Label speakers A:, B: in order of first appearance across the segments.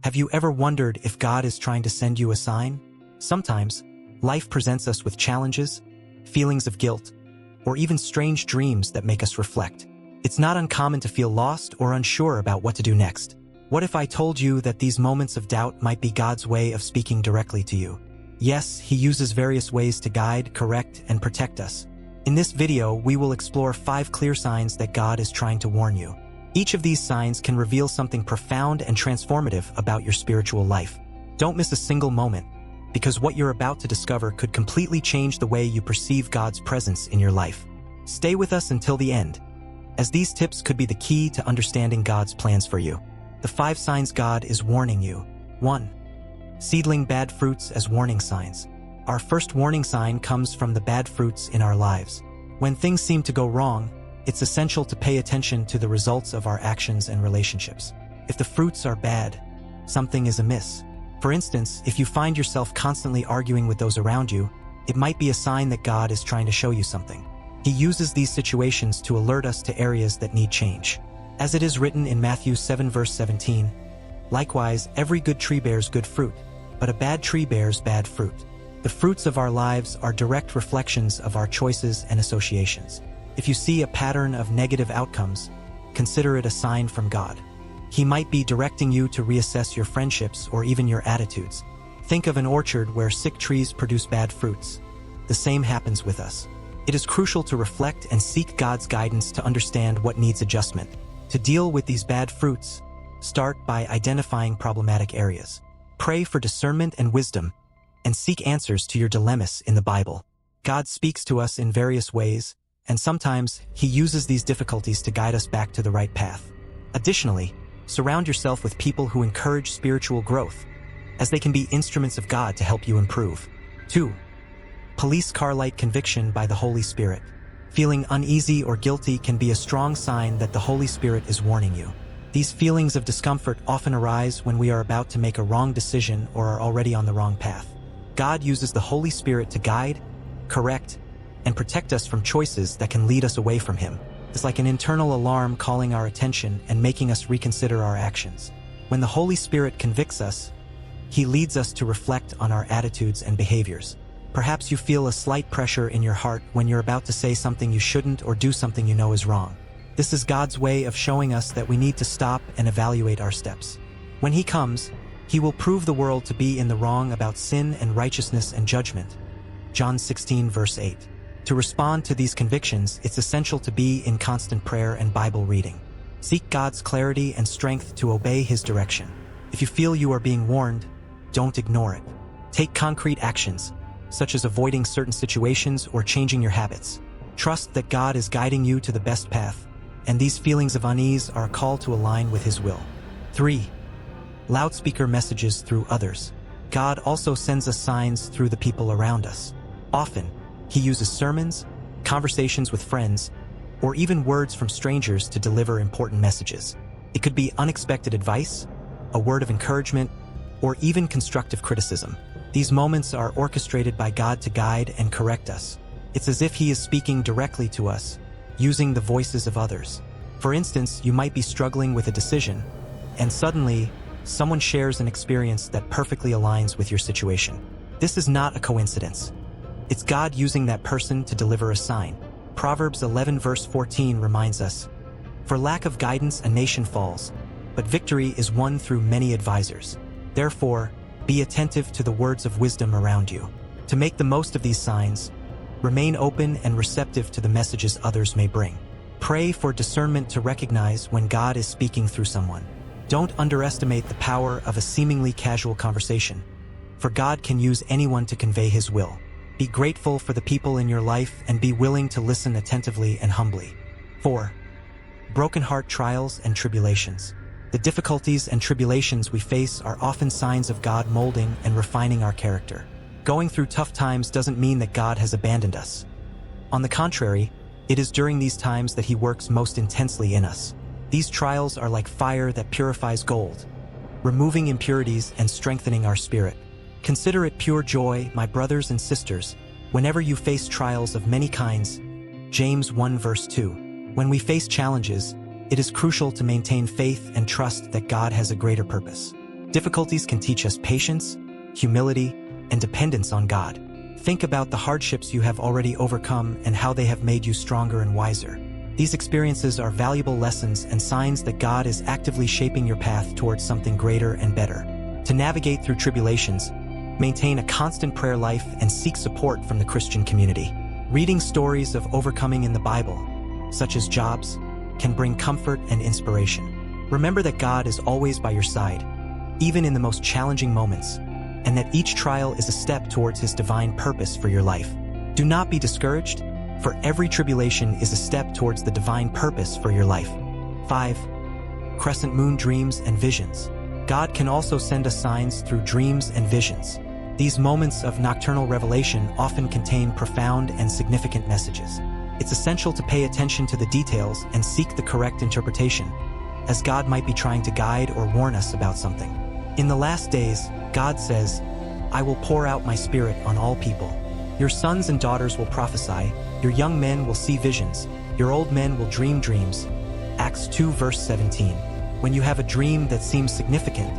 A: Have you ever wondered if God is trying to send you a sign? Sometimes, life presents us with challenges, feelings of guilt, or even strange dreams that make us reflect. It's not uncommon to feel lost or unsure about what to do next. What if I told you that these moments of doubt might be God's way of speaking directly to you? Yes, He uses various ways to guide, correct, and protect us. In this video, we will explore 5 clear signs that God is trying to warn you. Each of these signs can reveal something profound and transformative about your spiritual life. Don't miss a single moment, because what you're about to discover could completely change the way you perceive God's presence in your life. Stay with us until the end, as these tips could be the key to understanding God's plans for you. The 5 signs God is warning you. 1. Seedling bad fruits as warning signs. Our first warning sign comes from the bad fruits in our lives. When things seem to go wrong, it's essential to pay attention to the results of our actions and relationships. If the fruits are bad, something is amiss. For instance, if you find yourself constantly arguing with those around you, it might be a sign that God is trying to show you something. He uses these situations to alert us to areas that need change. As it is written in Matthew 7 verse 17, "Likewise, every good tree bears good fruit, but a bad tree bears bad fruit." The fruits of our lives are direct reflections of our choices and associations. If you see a pattern of negative outcomes, consider it a sign from God. He might be directing you to reassess your friendships or even your attitudes. Think of an orchard where sick trees produce bad fruits. The same happens with us. It is crucial to reflect and seek God's guidance to understand what needs adjustment. To deal with these bad fruits, start by identifying problematic areas. Pray for discernment and wisdom, and seek answers to your dilemmas in the Bible. God speaks to us in various ways, and sometimes He uses these difficulties to guide us back to the right path. Additionally, surround yourself with people who encourage spiritual growth, as they can be instruments of God to help you improve. 2. Police car light conviction by the Holy Spirit. Feeling uneasy or guilty can be a strong sign that the Holy Spirit is warning you. These feelings of discomfort often arise when we are about to make a wrong decision or are already on the wrong path. God uses the Holy Spirit to guide, correct, and protect us from choices that can lead us away from Him. It's like an internal alarm calling our attention and making us reconsider our actions. When the Holy Spirit convicts us, He leads us to reflect on our attitudes and behaviors. Perhaps you feel a slight pressure in your heart when you're about to say something you shouldn't or do something you know is wrong. This is God's way of showing us that we need to stop and evaluate our steps. When He comes, He will prove the world to be in the wrong about sin and righteousness and judgment. John 16 verse 8. To respond to these convictions, it's essential to be in constant prayer and Bible reading. Seek God's clarity and strength to obey His direction. If you feel you are being warned, don't ignore it. Take concrete actions, such as avoiding certain situations or changing your habits. Trust that God is guiding you to the best path, and these feelings of unease are a call to align with His will. 3. Loudspeaker messages through others. God also sends us signs through the people around us. Often, He uses sermons, conversations with friends, or even words from strangers to deliver important messages. It could be unexpected advice, a word of encouragement, or even constructive criticism. These moments are orchestrated by God to guide and correct us. It's as if He is speaking directly to us, using the voices of others. For instance, you might be struggling with a decision, and suddenly, someone shares an experience that perfectly aligns with your situation. This is not a coincidence. It's God using that person to deliver a sign. Proverbs 11 verse 14 reminds us, "For lack of guidance a nation falls, but victory is won through many advisors." Therefore, be attentive to the words of wisdom around you. To make the most of these signs, remain open and receptive to the messages others may bring. Pray for discernment to recognize when God is speaking through someone. Don't underestimate the power of a seemingly casual conversation, for God can use anyone to convey His will. Be grateful for the people in your life and be willing to listen attentively and humbly. 4. Broken heart trials and tribulations. The difficulties and tribulations we face are often signs of God molding and refining our character. Going through tough times doesn't mean that God has abandoned us. On the contrary, it is during these times that He works most intensely in us. These trials are like fire that purifies gold, removing impurities and strengthening our spirit. Consider it pure joy, my brothers and sisters, whenever you face trials of many kinds. James 1 verse 2. When we face challenges, it is crucial to maintain faith and trust that God has a greater purpose. Difficulties can teach us patience, humility, and dependence on God. Think about the hardships you have already overcome and how they have made you stronger and wiser. These experiences are valuable lessons and signs that God is actively shaping your path towards something greater and better. To navigate through tribulations, maintain a constant prayer life and seek support from the Christian community. Reading stories of overcoming in the Bible, such as Job's, can bring comfort and inspiration. Remember that God is always by your side, even in the most challenging moments, and that each trial is a step towards His divine purpose for your life. Do not be discouraged, for every tribulation is a step towards the divine purpose for your life. 5. Crescent moon dreams and visions. God can also send us signs through dreams and visions. These moments of nocturnal revelation often contain profound and significant messages. It's essential to pay attention to the details and seek the correct interpretation, as God might be trying to guide or warn us about something. In the last days, God says, "I will pour out my Spirit on all people. Your sons and daughters will prophesy, your young men will see visions, your old men will dream dreams." Acts 2 verse 17. When you have a dream that seems significant,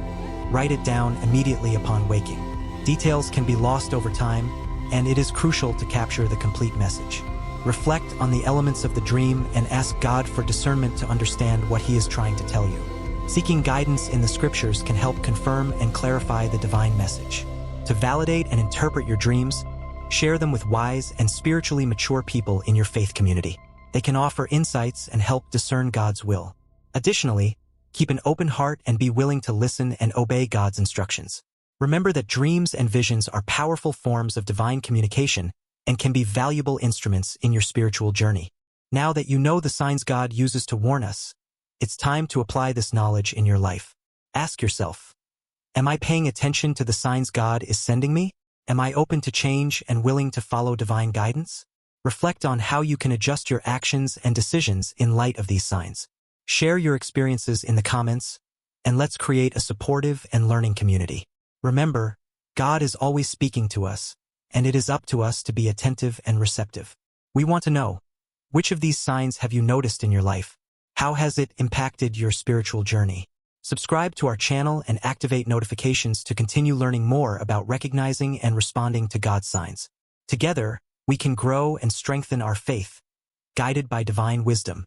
A: write it down immediately upon waking. Details can be lost over time, and it is crucial to capture the complete message. Reflect on the elements of the dream and ask God for discernment to understand what He is trying to tell you. Seeking guidance in the scriptures can help confirm and clarify the divine message. To validate and interpret your dreams, share them with wise and spiritually mature people in your faith community. They can offer insights and help discern God's will. Additionally, keep an open heart and be willing to listen and obey God's instructions. Remember that dreams and visions are powerful forms of divine communication and can be valuable instruments in your spiritual journey. Now that you know the signs God uses to warn us, it's time to apply this knowledge in your life. Ask yourself, am I paying attention to the signs God is sending me? Am I open to change and willing to follow divine guidance? Reflect on how you can adjust your actions and decisions in light of these signs. Share your experiences in the comments, and let's create a supportive and learning community. Remember, God is always speaking to us, and it is up to us to be attentive and receptive. We want to know, which of these signs have you noticed in your life? How has it impacted your spiritual journey? Subscribe to our channel and activate notifications to continue learning more about recognizing and responding to God's signs. Together, we can grow and strengthen our faith, guided by divine wisdom.